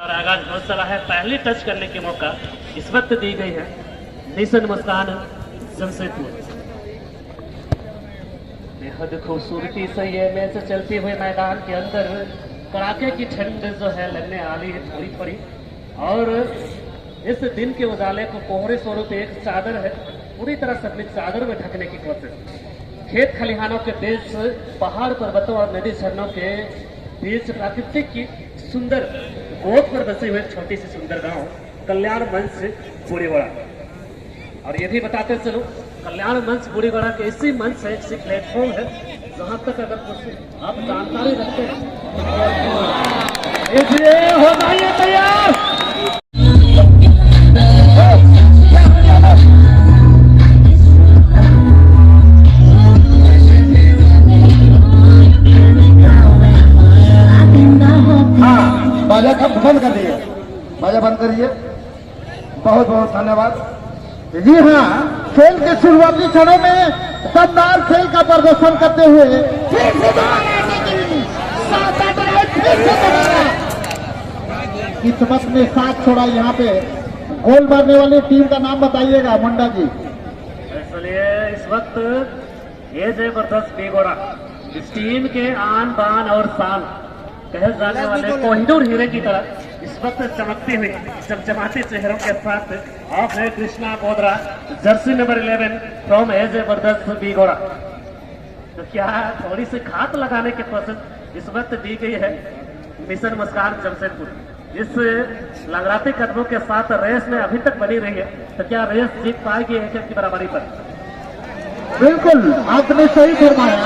और आगाज बहुत सारा है। पहले टच करने के मौका इस वक्त दी गई है निशन मुस्कान जमशेदपुर। बेहद खूबसूरती से ये मैच चलते हुए मैदान के अंदर कड़ाके की ठंड जो है लगने वाली है थोड़ी थोड़ी, और इस दिन के उजाले को कोहरे स्वरूप एक चादर है पूरी तरह से अपनी चादर में ढकने की कोशिश। खेत खलिहानों के बीच, पहाड़ पर्वतों और नदी झरनों के बीच प्राकृतिक की सुंदर गोद पर बसे हुए छोटी सी सुंदर गांव कल्याण मंच बूढ़ीगोड़ा। और ये भी बताते चलो, कल्याण मंच बूढ़ीगोड़ा के इसी मंच है, इसी प्लेटफॉर्म है जहां तक अगर कुछ आप जानकारी रखते हैं इसलिए हो जाइए तैयार। बाजा कब बंद कर दिए, बाजा बंद करिए। बहुत बहुत धन्यवाद। जी हाँ, खेल के शुरुआती क्षणों में शानदार खेल का प्रदर्शन करते हुए किस्मत ने साथ छोड़ा। यहाँ पे गोल मारने वाली टीम का नाम बताइएगा मुंडा जी। इसलिए इस वक्त ये जबरदस्त बेगोड़ा इस टीम के आन बान और शान कहे जाने वाले कोहिनूर हीरे की तरह इस वक्त चमकती हुई चमचमाते चेहरों के साथ आप है Krishna Bodhra, Jersey number 11 from ए जबरदस्त बीगोड़ा। तो क्या थोड़ी सी खात लगाने के पसंद इस वक्त दी गई है मिशन मुस्कान जमशेदपुर। इस लंगड़ाते कदमों के साथ रेस में अभी तक बनी रही है, तो क्या रेस जीत पाएगी एक की बराबरी पर? बिल्कुल आपने सही फरमाया,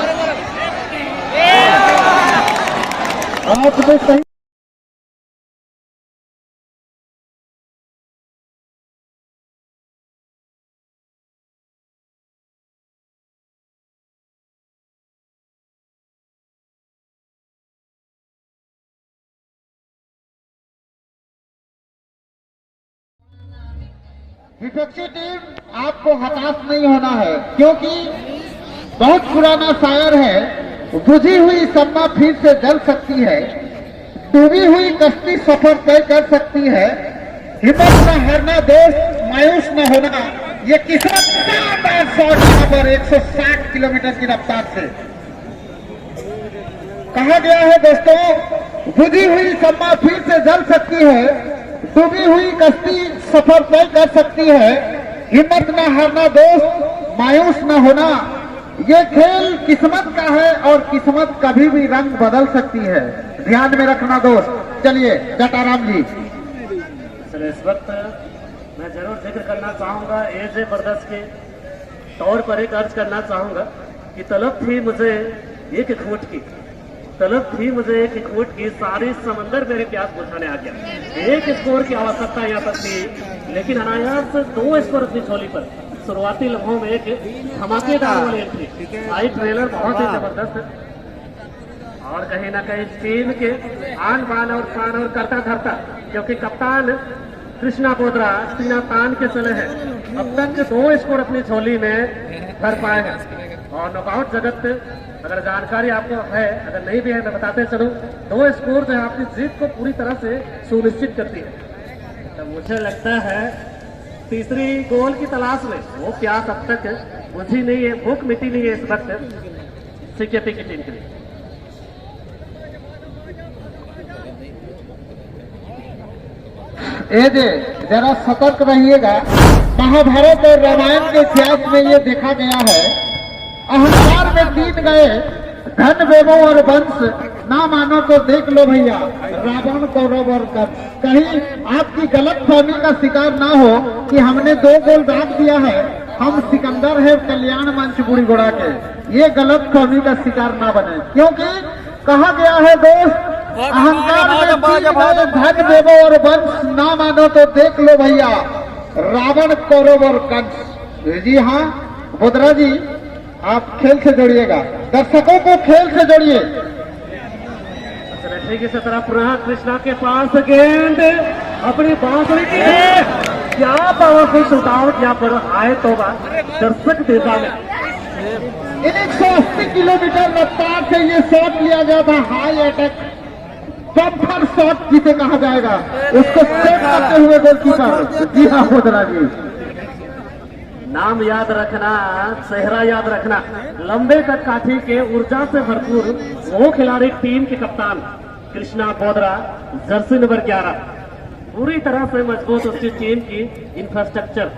आपने सही। विपक्षी टीम आपको हताश नहीं होना है, क्योंकि बहुत पुराना शायर है, बुझी हुई शम्मा फिर से जल सकती है, डूबी हुई कश्ती सफर तय कर सकती है, हिम्मत न हारना दोस्त, मायूस न होना। ये किस्मत शानदार शॉट यहाँ पर 160 किलोमीटर की रफ्तार से कहा गया है दोस्तों, बुझी हुई शम्मा फिर से जल सकती है, डूबी हुई कश्ती सफर तय कर सकती है, हिम्मत न हारना दोस्त, मायूस न होना। ये खेल किस्मत का है और किस्मत कभी भी रंग बदल सकती है, ध्यान में रखना दोस्त। चलिए जटाराम जी। सर इस वक्त मैं जरूर जिक्र करना चाहूंगा ए जबरदस्त के तौर पर एक अर्ज करना चाहूंगा कि तलब थी मुझे एक घूंट की, तलब थी मुझे एक घूंट की, सारी समंदर मेरे प्यास बुझाने आ गया। एक स्कोर की आवश्यकता यहाँ पर थी, लेकिन अनायास 2 स्कोर अपनी झोली पर। शुरुआती लम्हों में एक धमाकेदार वाली एंट्री आई, ट्रेलर बहुत ही जबरदस्त है और कहीं ना कहीं टीम के आन बान और शान और करता धरता, क्योंकि कप्तान कृष्णा बोधरा सीना तान के चले हैं, अब तक 2 स्कोर अपनी झोली में भर पाए हैं। और नॉकआउट जगत अगर जानकारी आपको है, अगर नहीं भी है मैं बताते चलूं, 2 स्कोर जो है आपकी जीत को पूरी तरह से सुनिश्चित करती है। तो मुझे लगता है तीसरी गोल की तलाश में वो प्यास अब तक बुझी नहीं है, भूख मिटी नहीं है इस वक्त सीकेपी की टीम के लिए। जरा सतर्क रहिएगा। महाभारत और रामायण के इतिहास में ये देखा गया है, अहंकार में 3 गए, धन वैभव और वंश, ना मानो तो देख लो भैया रावण कौरव और कंस। कहीं आपकी गलत फहमी का शिकार ना हो कि हमने 2 गोल दाग दिया है, हम सिकंदर है कल्याण मंच बूढ़ीगोड़ा के, ये गलत फहमी का शिकार ना बने। क्योंकि कहा गया है दोस्त, अहंकार में 3 गए, धन वैभव और वंश, ना मानो तो देख लो भैया रावण कौरव और कंस। जी हाँ बोधरा जी, आप खेल से जोड़िएगा, दर्शकों को खेल से जोड़िए। ठीक इसी तरह पुनः कृष्णा के पास गेंद अपनी बांसुरी की है, क्या पावरफुल शॉट यहाँ पर आए तो दर्शक देता में 180 किलोमीटर रफ्तार से ये शॉट लिया गया था, हाई अटैक बम्पर शॉट जिसे कहा जाएगा, उसको सेट करते हुए गोलकीपर। जी हाँ बोधरा जी, नाम याद रखना, चेहरा याद रखना। लंबे कद काठी के ऊर्जा से भरपूर वो खिलाड़ी, टीम के कप्तान कृष्णा बोधरा, जर्सी नंबर 11। पूरी तरह से मजबूत उसकी टीम की इंफ्रास्ट्रक्चर,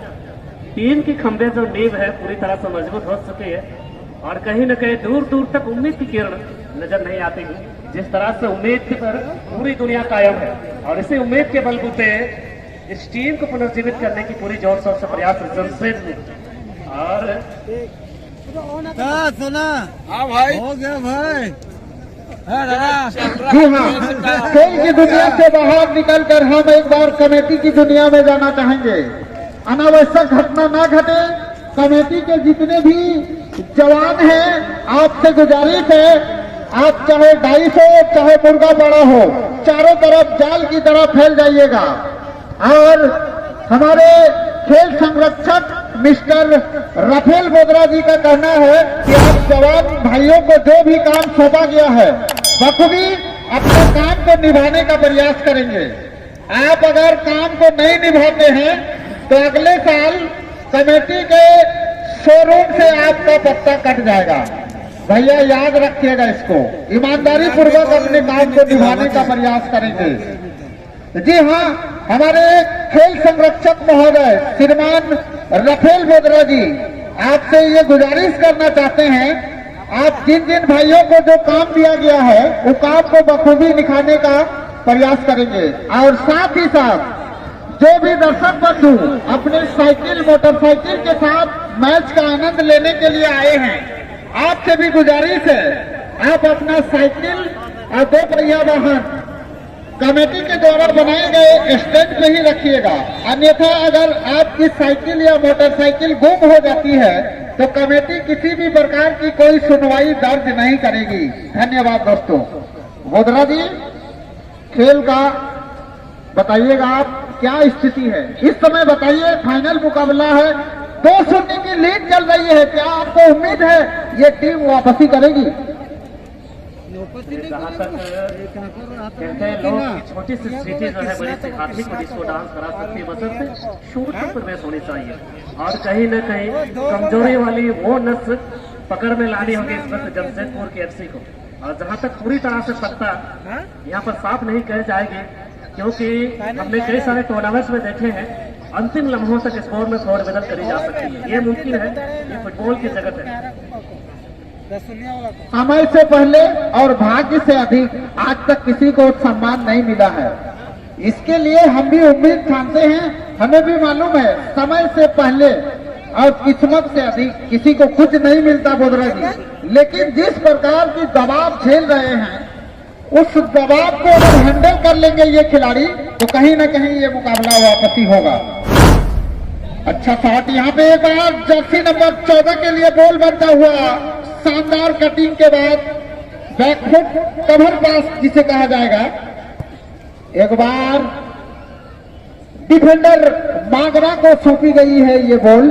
टीम की खंभे जो नींव है पूरी तरह से मजबूत हो चुकी है और कहीं न कहीं दूर दूर तक उम्मीद की किरण नजर नहीं आती है। जिस तरह से उम्मीद पर पूरी दुनिया कायम है और इसी उम्मीद के बलबूते इस टीम को पुनर्जीवित करने की पूरी जोर शोर से प्रयास जमशेद ने और सुना। हाँ भाई, हो गया भाई। जी हाँ, खेल की दुनिया से बाहर निकलकर हम एक बार कमेटी की दुनिया में जाना चाहेंगे। अनावश्यक घटना ना घटे। कमेटी के जितने भी जवान हैं, आपसे गुजारिश है, आप चाहे डाइस हो चाहे मुर्गा बड़ा हो, चारों तरफ जाल की तरह फैल जाइएगा। और हमारे खेल संरक्षक मिस्टर राफेल बोधरा जी का कहना है कि आप जवान भाइयों को जो भी काम सौंपा गया है बखूबी अपने काम को निभाने का प्रयास करेंगे। आप अगर काम को नहीं निभाते हैं तो अगले साल कमेटी के शोरूम से आपका पत्ता कट जाएगा। भैया याद रखिएगा इसको, ईमानदारी पूर्वक अपने काम को निभाने का प्रयास करेंगे। जी हाँ, हमारे खेल संरक्षक महोदय श्रीमान राफेल बोधरा जी, आपसे ये गुजारिश करना चाहते हैं, आप जिन जिन भाइयों को जो काम दिया गया है वो काम को बखूबी निभाने का प्रयास करेंगे। और साथ ही साथ जो भी दर्शक बंधु अपने साइकिल मोटरसाइकिल के साथ मैच का आनंद लेने के लिए आए हैं, आपसे भी गुजारिश है, आप अपना साइकिल और 2 पहिया वाहन कमेटी के द्वारा बनाए गए स्टैंड पे ही रखिएगा। अन्यथा अगर आपकी साइकिल या मोटरसाइकिल गुम हो जाती है तो कमेटी किसी भी प्रकार की कोई सुनवाई दर्ज नहीं करेगी। धन्यवाद दोस्तों। बोधरा जी, खेल का बताइएगा आप क्या स्थिति है इस समय, बताइए। फाइनल मुकाबला है, 2-0 की लीड चल रही है। क्या आपको उम्मीद है ये टीम वापसी करेगी? जहाँ तक कहते हैं लोग कि छोटी सी सीटी जो है बड़ी सी हाथी को जिसको डांस करा सकती है, बशर्ते शूट तक प्रवेश होनी चाहिए और कहीं न कहीं कमजोरी वाली वो नस पकड़ में लानी होगी इस वक्त जमशेदपुर की एफसी को। और जहाँ तक पूरी तरह से सत्ता यहाँ पर साफ नहीं कह जाएगी, क्योंकि हमने कई सारे टूर्नामेंट्स में देखे हैं अंतिम लम्हों तक स्कोर में थोड़ बदल करी जा सकती है। ये मुमकिन है, ये फुटबॉल की जगत है। समय से पहले और भाग्य से अधिक आज तक किसी को सम्मान नहीं मिला है। इसके लिए हम भी उम्मीद ठानते हैं, हमें भी मालूम है समय से पहले और किस्मत से अधिक किसी को कुछ नहीं मिलता बोधरा जी। लेकिन जिस प्रकार की दबाव झेल रहे हैं, उस दबाव को अगर हैंडल कर लेंगे ये खिलाड़ी तो कहीं ना कहीं ये मुकाबला वापसी होगा। अच्छा शॉट यहाँ पे एक बार जर्सी नंबर 14 के लिए बॉल बनता हुआ, शानदार कटिंग के बाद बैकफुट कवर पास जिसे कहा जाएगा। एक बार डिफेंडर मागरा को सौंपी गई है ये बॉल।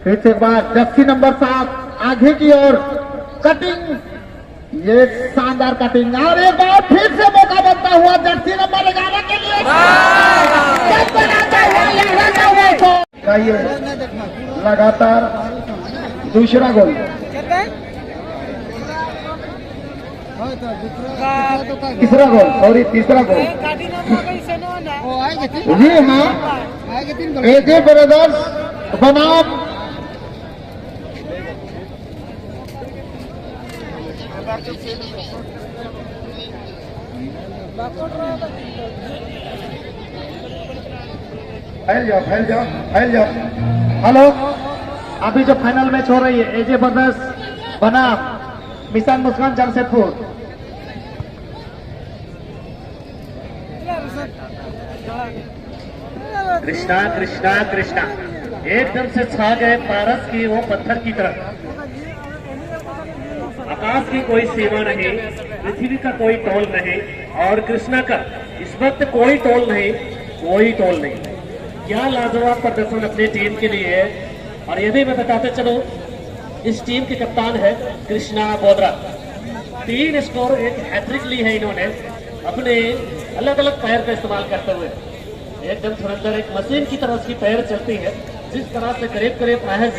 फिर से एक बार जर्सी नंबर 7 आगे की ओर कटिंग, ये शानदार कटिंग और एक बार फिर से मौका बनता हुआ जर्सी नंबर 11 के लिए ये लगातार दूसरा गोल। तीसरा गोल, सॉरी तीसरा गोल। जी हाँ, एजे ब्रदर्स बनाम फैल जाओ फैल जाओ फैल जाओ। हेलो, अभी जो फाइनल मैच हो रही है एजे ब्रदर्स बनाम मिशन मुस्कान जमशेदपुर। कृष्णा कृष्णा कृष्णा एकदम से छा गए पारस की वो पत्थर की तरह। आकाश की कोई सीमा नहीं, पृथ्वी का कोई तोल नहीं और कृष्णा का इस वक्त कोई तोल नहीं, कोई तोल नहीं। क्या लाजवाब प्रदर्शन अपनी टीम के लिए है। और ये भी मैं बताते चलो, इस टीम के कप्तान है कृष्णा बोधरा। 3 स्कोर, एक हैट्रिक ली है इन्होंने अपने अलग अलग पैर का इस्तेमाल करते हुए। एकदम धुरंधर, एक मशीन की तरह उसकी पैर चलती है, जिस तरह से करीब करीब महज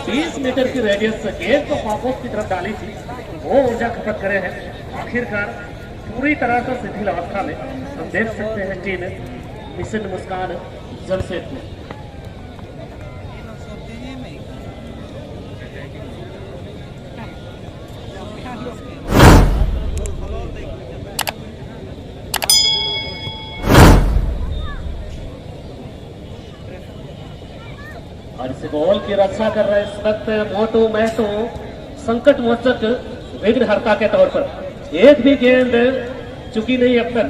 20 मीटर की रेडियस से गेंद को कॉकॉस की तरफ डाली थी, वो ऊर्जा खपत करे हैं। आखिरकार पूरी तरह से शिथिल अवस्था में हम देख सकते हैं टीम मिशन मुस्कान जमशेदपुर। और इस बॉल की रक्षा कर रहे इस वक्त मोटू महतो संकट मोचक विघ्नहर्ता के तौर पर। एक भी गेंद चुकी नहीं अब तक,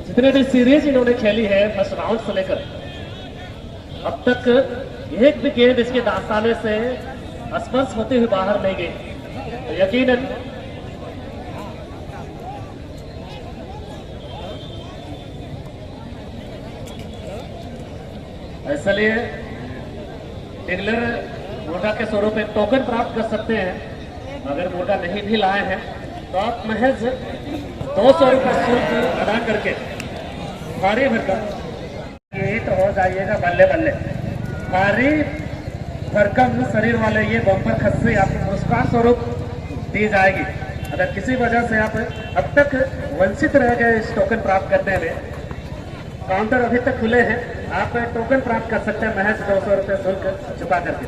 जितने भी सीरीज इन्होंने खेली है फर्स्ट राउंड से लेकर अब तक, एक भी गेंद इसके दास्ताने से स्पर्श होते हुए बाहर नहीं गई। तो यकीनन इसलिए डिगलर मुर्गा के स्वरूप में टोकन प्राप्त कर सकते हैं। अगर मुर्गा नहीं भी लाए हैं तो आप महज 200 रुपये शुल्क अदा करके भारी भरकम ये तो हो जाइएगा बल्ले बल्ले। भारी भरकम शरीर वाले ये बम्पर खस्सी आपको पुरस्कार स्वरूप दी जाएगी। अगर किसी वजह से आप अब तक वंचित रह गए इस टोकन प्राप्त करने में, काउंटर अभी तक खुले हैं, आप टोकन प्राप्त कर सकते हैं महज 200 रुपये शुल्क चुका करके।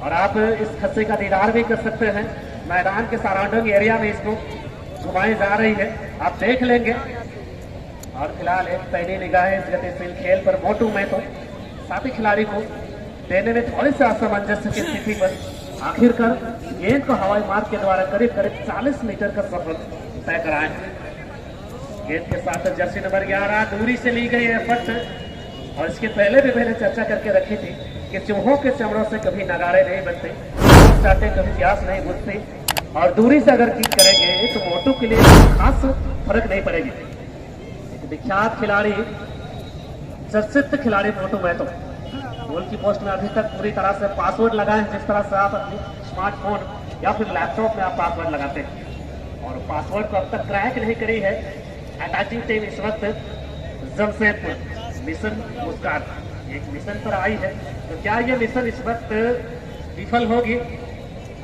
और आप इस खस्सी का दीदार भी कर सकते हैं। मैदान के सराउंडिंग एरिया में इसको घुमाई जा रही है, आप देख लेंगे। और फिलहाल एक पैनी निगाहें इस गतिशील खेल पर मोटू में तो साथी खिलाड़ी को देने में थोड़ी सी असमंजस्य की स्थिति पर आखिरकार गेंद को हवाई मार्ग के द्वारा करीब करीब 40 मीटर का सफर तय कराए। गेंद के साथ जर्सी नंबर 11 दूरी से ली गई है फट। और इसके पहले भी मैंने चर्चा करके रखी थी कि चूहों के चमड़ों से कभी नगाड़े नहीं बनते, चाहते कभी प्यास नहीं बुझती। और दूरी से अगर किक करेंगे तो मोटू के लिए खास फर्क नहीं पड़ेगी। विख्यात खिलाड़ी, चर्चित खिलाड़ी मोटू महतो गोल की पोस्ट में अभी तक पूरी तरह से पासवर्ड लगाए हैं, जिस तरह से आप अपने स्मार्टफोन या फिर लैपटॉप में आप पासवर्ड लगाते हैं। और पासवर्ड को अब तक क्रैक नहीं करी है अटैकिंग टीम इस वक्त जमशेदपुर मिशन मुस्कान एक मिशन पर आई है। तो क्या ये मिशन इस वक्त विफल होगी?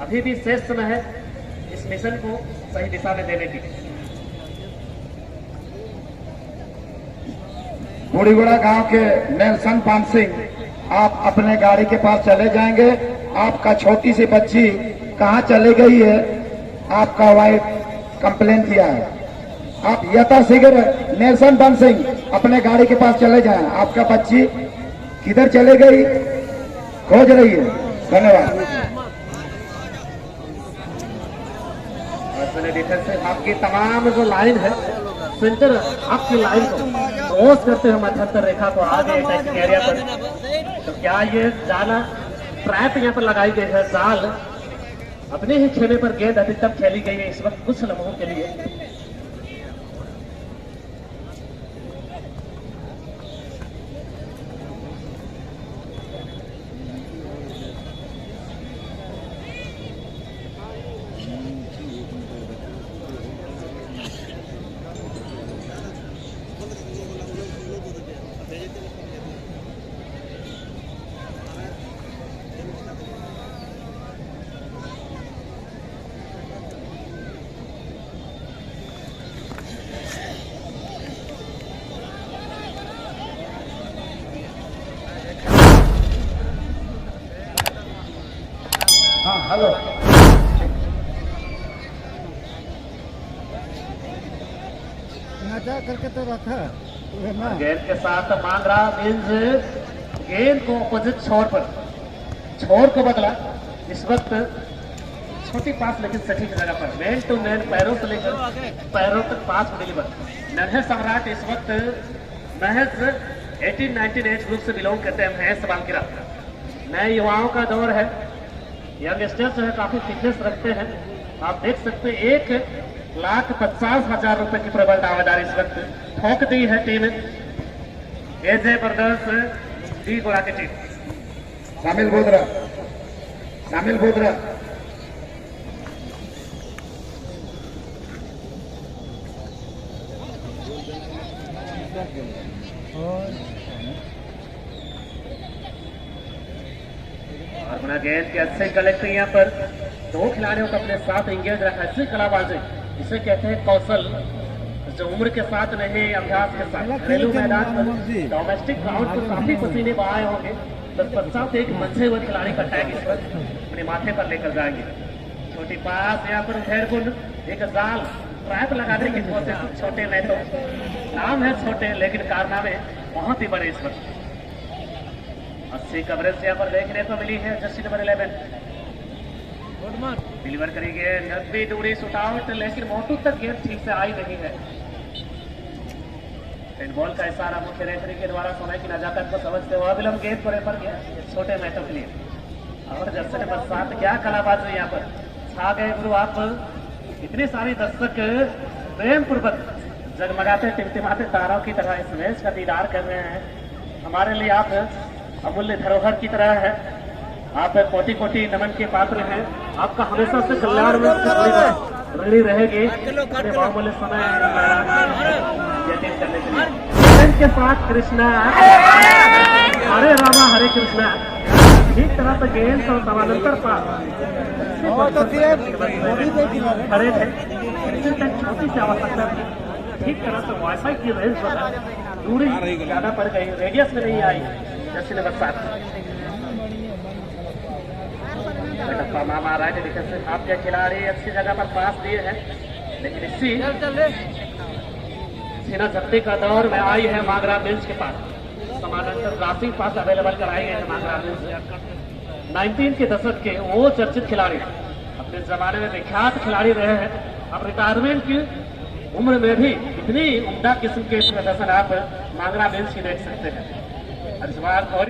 अभी भी शेष समय है इस मिशन को सही दिशा में देने की। बूढ़ीगुड़ा गांव के नेल्सन पान सिंह आप अपने गाड़ी के पास चले जाएंगे। आपका छोटी सी बच्ची कहाँ चली गई है, आपका वाइफ कंप्लेन किया है। आप यथाशीघ्र नेल्सन पान सिंह अपने गाड़ी के पास चले जाएं। आपका बच्ची किधर चले गई खोज रही है। धन्यवाद। आपकी तमाम जो लाइन है सेंटर आपकी लाइन को क्रॉस करते हुए मध्यंतर रेखा को आगे अटैकिंग एरिया पर। तो क्या ये जाना ट्रैप यहाँ पर लगाई गई है, जाल अपने ही खेमे पर गेंद अधिकतम खेली गई है इस वक्त कुछ लम्हों के लिए। हाँ हेलो, करके तो रखा गेंद के साथ मांग रहा मीन्स गेंद को अपोजिट छोर को बदला। इस वक्त छोटी पास लेकिन सटीक जगह पर मैन टू मैन पैरों से लेकर पैरों तक पास को डिलीवर। नन्हे सम्राट इस वक्त महज 1898 ग्रुप से बिलोंग करते हैं। महेश बालकिरा नए युवाओं का दौर है, यंगस्टर्स जो है काफी फिटनेस रखते हैं। आप देख सकते हैं 1,50,000 रुपए की प्रबल दावेदारी इस वक्त ठोक दी है टीम एजे ब्रदर्स डी गोड़ा की टीम। शामिल बोधरा और अपना गेंद के अच्छे कलेक्टर यहाँ पर दो खिलाड़ियों को अपने साथ इंगेज रखा। ऐसी कलाबाजी इसे कहते हैं कौशल, जो उम्र के साथ नहीं अभ्यास के साथ। घरेलू मैदान पर डोमेस्टिक ग्राउंड पर काफी पसीने बहाए होंगे, तत्पश्चात एक मंझे हुए खिलाड़ी का टैग इस पर अपने माथे पर लेकर जाएंगे। छोटी पास यहाँ पर उधेड़कुंड एक जाल ट्रैप लगाने की कोशिश। छोटे में तो नाम है छोटे, लेकिन कारनामे बहुत ही बड़े इस पर। अच्छी कवरेज यहाँ पर देखने को मिली है। जर्सी नंबर 11 डिलीवर करेंगे नब्बे दूरी शूट आउट, लेकिन मोटू तक गेंद ठीक से आई नहीं है। बॉल का इशारा मुख्य रेफरी के द्वारा समय की नजाकत को समझते हुए अविलंब गेंद को रेफर किया छोटे मैचों के लिए। और जर्सी नंबर 7 क्या कलाबाजी यहाँ पर छा गए गुरु आप। इतने सारे दर्शक प्रेम पूर्वक जगमगाते टिमटिमाते तारों की तरह इस मैच का दीदार कर रहे हैं। हमारे लिए आप अमूल्य धरोहर की तरह है। आप कोटि कोटि नमन के पात्र हैं। आपका हमेशा से कल्याण में रंगी रहेगी। बहुमूल्य समय व्यतीत करने के लिए इनके साथ कृष्णा हरे रामा हरे कृष्णा ठीक तरह से गेंद और समानांतर पास खड़े थे। छोटी सी आवश्यकता थी, ठीक तरह से वाईफाई की रेंज पर दूरी ज्यादा पड़ गई, रेडियस में नहीं आई। जैसे नंबर 7 मामा राइट विकेट से आपके खिलाड़ी अच्छी जगह पर पास दिए हैं, लेकिन इसी सीना झपटी का दौर में आई है मागरा बेंच के पास। समानांतर राशि पास अवेलेबल कराई गई है मागरा बेंच। 19 के दशक के वो चर्चित खिलाड़ी, अपने जमाने में विख्यात खिलाड़ी रहे हैं। अब रिटायरमेंट की उम्र में भी इतनी उम्दा किस्म के प्रदर्शन आप मागरा बेंच की देख सकते हैं।